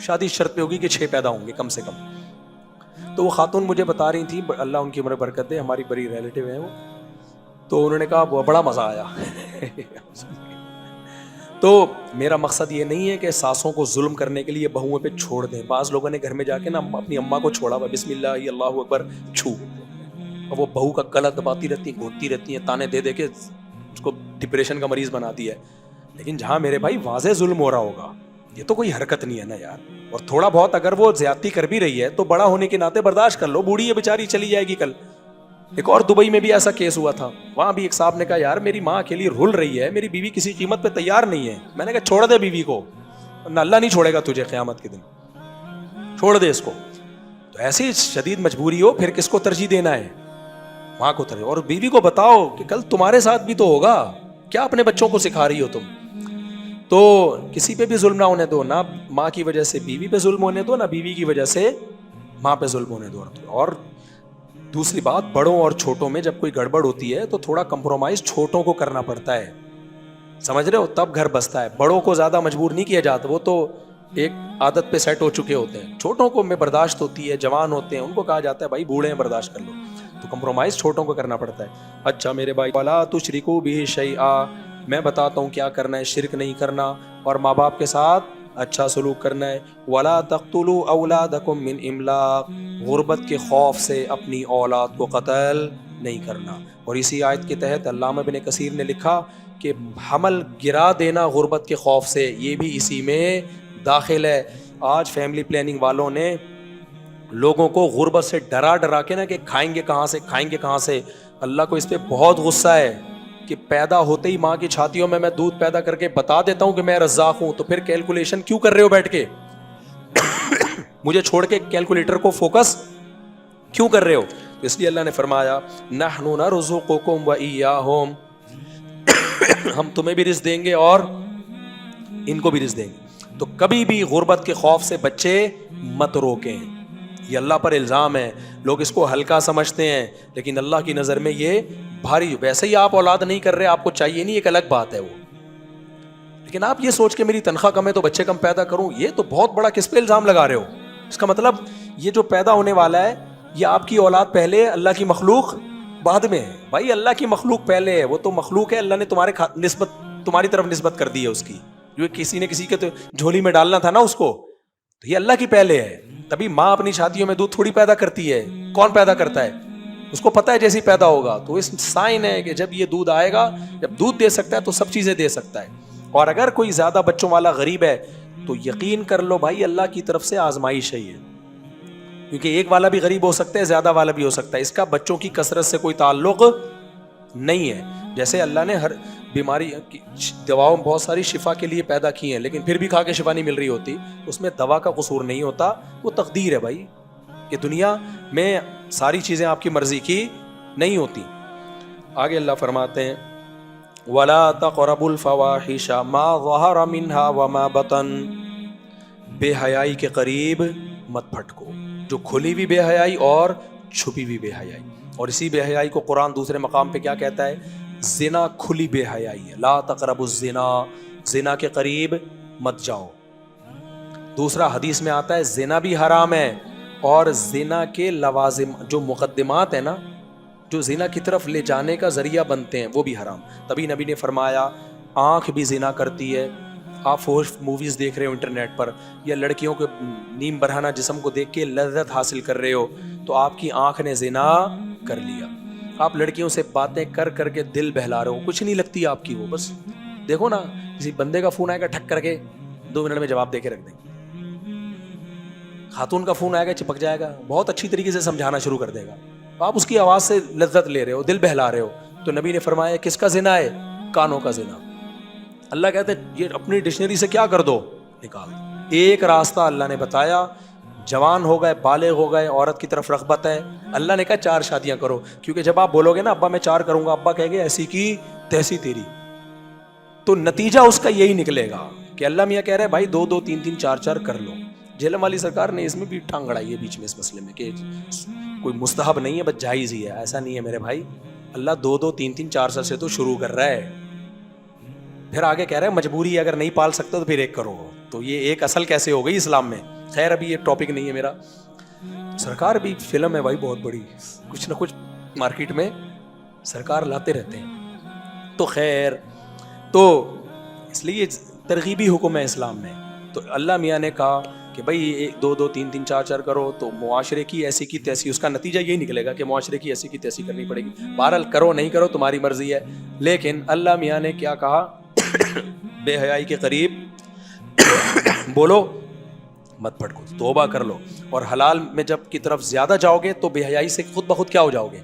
شادی شرط پہ ہوگی کہ 6 پیدا ہوں گے کم سے کم. تو وہ خاتون مجھے بتا رہی تھی, اللہ ان کی عمر برکت دے, ہماری بڑی ریلیٹیو ہیں وہ, تو انہوں نے کہا بڑا مزہ آیا. تو میرا مقصد یہ نہیں ہے کہ ساسوں کو ظلم کرنے کے لیے بہوؤں پہ چھوڑ دیں. بعض لوگوں نے گھر میں جا کے نا اپنی اماں کو چھوڑا ہوا, بسم اللہ اللہ اکبر چھو, اور وہ بہو کا گلا دباتی رہتی ہیں, گھونٹتی رہتی ہیں, تانے دے دے کے اس کو ڈپریشن کا مریض بنا دیا ہے. لیکن جہاں میرے بھائی واضح ظلم ہو رہا ہوگا, یہ تو کوئی حرکت نہیں ہے نا یار. اور تھوڑا بہت اگر وہ زیادتی کر بھی رہی ہے تو بڑا ہونے کے ناطے برداشت کر لو, بوڑھی ہے بیچاری, چلی جائے گی کل. ایک اور دبئی میں بھی ایسا کیس ہوا تھا, وہاں بھی ایک صاحب نے کہا یار میری ماں اکیلی رول رہی ہے, میری بیوی کسی قیمت پہ تیار نہیں ہے. میں نے کہا چھوڑ دے بیوی کو, نہ اللہ نہیں چھوڑے گا تجھے قیامت کے دن, چھوڑ دے اس کو. تو ایسی شدید مجبوری ہو پھر کس کو ترجیح دینا ہے؟ ماں کو ترجیح. اور بیوی کو بتاؤ کہ کل تمہارے ساتھ بھی تو ہوگا, کیا اپنے بچوں کو سکھا رہی ہو تم؟ تو کسی پہ بھی ظلم نہ ہونے دو, نہ ماں کی وجہ سے بیوی پہ ظلم ہونے دو, نہ بیوی کی وجہ سے ماں پہ ظلم ہونے دو. اور دوسری بات, بڑوں اور چھوٹوں میں جب کوئی گڑبڑ ہوتی ہے تو تھوڑا کمپرومائز چھوٹوں کو کرنا پڑتا ہے, سمجھ رہے ہو, تب گھر بستا ہے. بڑوں کو زیادہ مجبور نہیں کیا جاتا, وہ تو ایک عادت پہ سیٹ ہو چکے ہوتے ہیں. چھوٹوں کو میں برداشت ہوتی ہے, جوان ہوتے ہیں, ان کو کہا جاتا ہے بھائی بوڑھے ہیں برداشت کر لو. تو کمپرومائز چھوٹوں کو کرنا پڑتا ہے. اچھا میرے بھائی, وَلَا تُشْرِكُوا بِهِ شَيْئًا, میں بتاتا ہوں کیا کرنا ہے, شرک نہیں کرنا اور ماں باپ کے ساتھ اچھا سلوک کرنا ہے. وَلَا تَقْتُلُوا أَوْلَادَكُم مِّنْ إِمْلَاقٍ, غربت کے خوف سے اپنی اولاد کو قتل نہیں کرنا. اور اسی آیت کے تحت علامہ ابن کثیر نے لکھا کہ حمل گرا دینا غربت کے خوف سے, یہ بھی اسی میں داخل ہے. آج فیملی پلاننگ والوں نے لوگوں کو غربت سے ڈرا ڈرا کے نا کہ کھائیں گے کہاں سے, کھائیں گے کہاں سے. اللہ کو اس پہ بہت غصہ ہے کہ پیدا ہوتے ہی ماں کی چھاتیوں میں دودھ پیدا کر کے بتا دیتا ہوں کہ میں رزاق ہوں, تو پھر کیلکولیشن کیوں کر رہے ہو بیٹھ کے؟ مجھے چھوڑ کے کیلکولیٹر کو فوکس کیوں کر رہے ہو؟ اس لیے اللہ نے فرمایا نحن نرزقکم وإیاہم, ہم تمہیں بھی رزق دیں گے اور ان کو بھی رزق دیں گے. تو کبھی بھی غربت کے خوف سے بچے مت روکیں, یہ اللہ پر الزام ہے. لوگ اس کو ہلکا سمجھتے ہیں لیکن اللہ کی نظر میں یہ بھاری. ویسے ہی آپ اولاد نہیں کر رہے, آپ کو چاہیے نہیں, ایک الگ بات ہے وہ, لیکن آپ یہ سوچ کے میری تنخواہ کم ہے تو بچے کم پیدا کروں, یہ تو بہت بڑا کس پہ الزام لگا رہے ہو. اس کا مطلب یہ جو پیدا ہونے والا ہے یہ آپ کی اولاد پہلے, اللہ کی مخلوق بعد میں ہے. بھائی اللہ کی مخلوق پہلے ہے, وہ تو مخلوق ہے, اللہ نے تمہاری طرف نسبت کر دی ہے اس کی, جو کسی نے کسی کے تو جھولی میں ڈالنا تھا نا اس کو, تو یہ اللہ کی پہلے ہے. تبھی ماں اپنی شادیوں میں دودھ تھوڑی پیدا کرتی ہے, کون پیدا کرتا ہے؟ اس کو پتہ ہے جیسی پیدا ہوگا. تو اس سائن ہے کہ جب یہ دودھ آئے گا, جب دودھ دے سکتا ہے تو سب چیزیں دے سکتا ہے. اور اگر کوئی زیادہ بچوں والا غریب ہے تو یقین کر لو بھائی اللہ کی طرف سے آزمائش ہے یہ, کیونکہ ایک والا بھی غریب ہو سکتا ہے, زیادہ والا بھی ہو سکتا ہے. اس کا بچوں کی کثرت سے کوئی تعلق نہیں ہے. جیسے اللہ نے ہر بیماری کی دواؤں بہت ساری شفا کے لیے پیدا کی ہیں, لیکن پھر بھی کھا کے شفا نہیں مل رہی ہوتی, اس میں دوا کا قصور نہیں ہوتا, وہ تقدیر ہے بھائی, کہ دنیا میں ساری چیزیں آپ کی مرضی کی نہیں ہوتی. آگے اللہ فرماتے ہیں وَلَا تَقْرَبُوا الْفَوَاحِشَ مَا ظَهَرَ مِنْهَا وَمَا بَطَنَ, بے حیائی کے قریب مت پھٹکو, جو کھلی بھی بے حیائی اور چھپی بھی بے حیائی. اور اسی بے حیائی کو قرآن دوسرے مقام پہ کیا کہتا ہے؟ زنا کھلی بے حیائی ہے. لا تقربوا الزنا, زنا کے قریب مت جاؤ. دوسرا حدیث میں آتا ہے زنا بھی حرام ہے, اور زنا کے لوازم جو مقدمات ہیں نا, جو زنا کی طرف لے جانے کا ذریعہ بنتے ہیں, وہ بھی حرام. تبھی نبی نے فرمایا آنکھ بھی زنا کرتی ہے. آپ فوش موویز دیکھ رہے ہو انٹرنیٹ پر, یا لڑکیوں کے نیم برہنہ جسم کو دیکھ کے لذت حاصل کر رہے ہو, تو آپ کی آنکھ نے زنا کر لیا. آپ لڑکیوں سے باتیں کر کر کے دل بہلا رہے ہو, کچھ نہیں لگتی آپ کی وہ, بس دیکھو نا کسی بندے کا فون آئے گا ٹھک کر کے 2 منٹ میں جواب دے کے رکھ دیں گے. خاتون کا فون آئے گا چپک جائے گا, بہت اچھی طریقے سے سمجھانا شروع کر دے گا, آپ اس کی آواز سے لذت لے رہے ہو, دل بہلا رہے ہو. تو نبی نے فرمایا کس کا زنا ہے؟ کانوں کا زنا. اللہ کہتے ہیں یہ اپنی ڈکشنری سے کیا کر دو, نکال. ایک راستہ اللہ نے بتایا, جوان ہو گئے, بالغ ہو گئے, عورت کی طرف رغبت ہے, اللہ نے کہا 4 شادیاں کرو, کیونکہ جب آپ بولو گے نا ابا میں 4 کروں گا, ابا کہے گے ایسی کی تیسی تیری, تو نتیجہ اس کا یہی نکلے گا کہ اللہ میاں کہہ رہے بھائی 2 2 3 3 4 4 کر لو. جہلم والی سرکار نے اس میں بھی ٹانگ اڑائی ہے بیچ میں اس مسئلے میں کہ کوئی مستحب نہیں ہے, بس جائز ہی ہے. ایسا نہیں ہے میرے بھائی, اللہ 2 2 3 3 4 سے تو شروع کر رہا ہے. پھر آگے کہہ رہے ہیں مجبوری ہے, اگر نہیں پال سکتے تو پھر ایک کرو. تو یہ ایک اصل کیسے ہو گئی اسلام میں؟ خیر ابھی یہ ٹاپک نہیں ہے میرا. سرکار بھی فلم ہے بھائی بہت بڑی, کچھ نہ کچھ مارکیٹ میں سرکار لاتے رہتے ہیں. تو خیر, تو اس لیے ترغیبی حکم ہے اسلام میں. تو اللہ میاں نے کہا کہ بھائی 2 2 3 3 4 4 کرو, تو معاشرے کی ایسی کی تیسی, اس کا نتیجہ یہی نکلے گا کہ معاشرے کی ایسی کی تیسی کرنی پڑے گی. بہرحال کرو نہیں کرو تمہاری مرضی ہے. لیکن اللہ میاں نے کیا کہا, بے حیائی کے قریب بولو مت پھٹکو, توبہ کر لو. اور حلال میں جب کی طرف زیادہ جاؤ گے تو بے حیائی سے خود بخود کیا ہو جاؤ گے,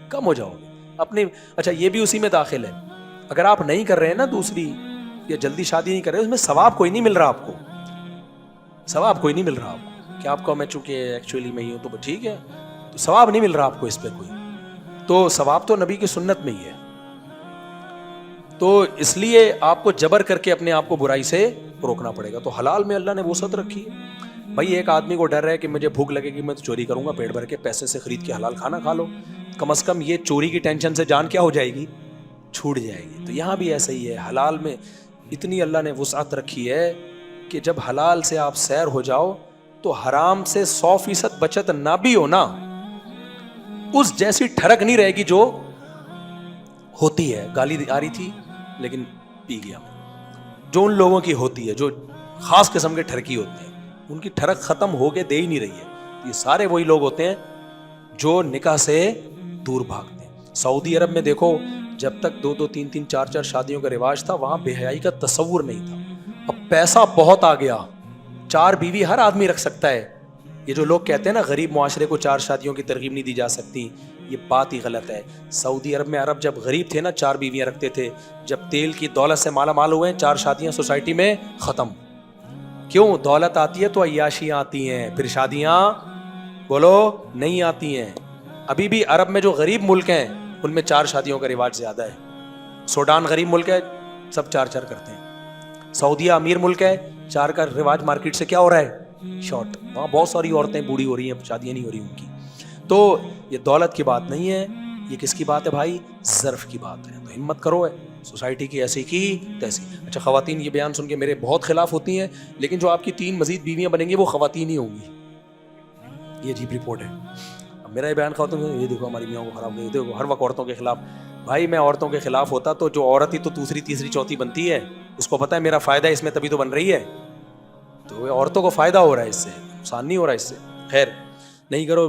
کم ہو جاؤ گے اپنی. اچھا یہ بھی اسی میں داخل ہے, اگر آپ نہیں کر رہے ہیں نا دوسری یا جلدی شادی نہیں کر رہے, اس میں ثواب کوئی نہیں مل رہا آپ کو, ثواب کوئی نہیں مل رہا آپ کو. کہ آپ کو میں چونکہ ایکچولی میں ہی ہوں تو ٹھیک ہے, تو ثواب نہیں مل رہا آپ کو اس پہ کوئی. تو ثواب تو نبی کی سنت میں ہی ہے. تو اس لیے آپ کو جبر کر کے اپنے آپ کو برائی سے روکنا پڑے گا. تو حلال میں اللہ نے وسعت رکھی ہے. بھائی ایک آدمی کو ڈر ہے کہ مجھے بھوک لگے گی, میں تو چوری کروں گا, پیٹ بھر کے پیسے سے خرید کے حلال کھانا کھا لو. کم از کم یہ چوری کی ٹینشن سے جان کیا ہو جائے گی, چھوٹ جائے گی. تو یہاں بھی ایسا ہی ہے, حلال میں اتنی اللہ نے وسعت رکھی ہے کہ جب حلال سے آپ سیر ہو جاؤ تو حرام سے 100% بچت نہ بھی ہو نا, اس جیسی ٹھڑک نہیں رہے گی جو ہوتی ہے. گالی آ رہی تھی لیکن پی گیا, جو ان لوگوں کی ہوتی ہے جو خاص قسم کے ٹھڑکی ہوتے ہیں, ان کی ٹھڑک ختم ہو کے دے ہی نہیں رہی ہے. یہ سارے وہی لوگ ہوتے ہیں جو نکاح سے دور بھاگتے ہیں. سعودی عرب میں دیکھو, جب تک 2 2 3 3 4 4 شادیوں کا رواج تھا, وہاں بے حیائی کا تصور نہیں تھا. اب پیسہ بہت آ گیا, 4 بیوی ہر آدمی رکھ سکتا ہے. یہ جو لوگ کہتے ہیں نا غریب معاشرے کو 4 شادیوں کی ترغیب نہیں دی جا سکتی, یہ بات ہی غلط ہے. سعودی عرب میں عرب جب غریب تھے نا 4 بیویاں رکھتے تھے, جب تیل کی دولت سے مالا مال ہوئے 4 شادیاں سوسائٹی میں ختم. کیوں؟ دولت آتی ہے تو عیاشیاں آتی ہیں, پھر شادیاں بولو نہیں آتی ہیں. ابھی بھی عرب میں جو غریب ملک ہیں ان میں 4 شادیوں کا رواج زیادہ ہے. سوڈان غریب ملک ہے, سب 4 4 کرتے ہیں. سعودیہ امیر ملک ہے, 4 کا رواج مارکیٹ سے کیا ہو رہا ہے, شارٹ. وہاں بہت ساری عورتیں بوڑھی ہو رہی ہیں, شادیاں نہیں ہو رہی ان کی. تو یہ دولت کی بات نہیں ہے, یہ کس کی بات ہے بھائی, ظرف کی بات ہے. تو ہمت کرو ہے سوسائٹی کی ایسی کی تیسی. اچھا خواتین یہ بیان سن کے میرے بہت خلاف ہوتی ہیں, لیکن جو آپ کی 3 مزید بیویاں بنیں گی وہ خواتین ہی ہوں گی. یہ عجیب رپورٹ ہے. اب میرا یہ بیان خواتین, یہ دیکھو ہماری میاں کو خراب, یہ دیکھو ہر وقت عورتوں کے خلاف. بھائی میں عورتوں کے خلاف ہوتا تو جو عورت ہی تو دوسری تیسری چوتھی بنتی ہے, اس کو پتہ ہے میرا فائدہ ہے اس میں, تبھی تو بن رہی ہے. تو عورتوں کو فائدہ ہو رہا ہے اس سے, نقصان نہیں ہو رہا ہے اس سے. خیر نہیں کرو.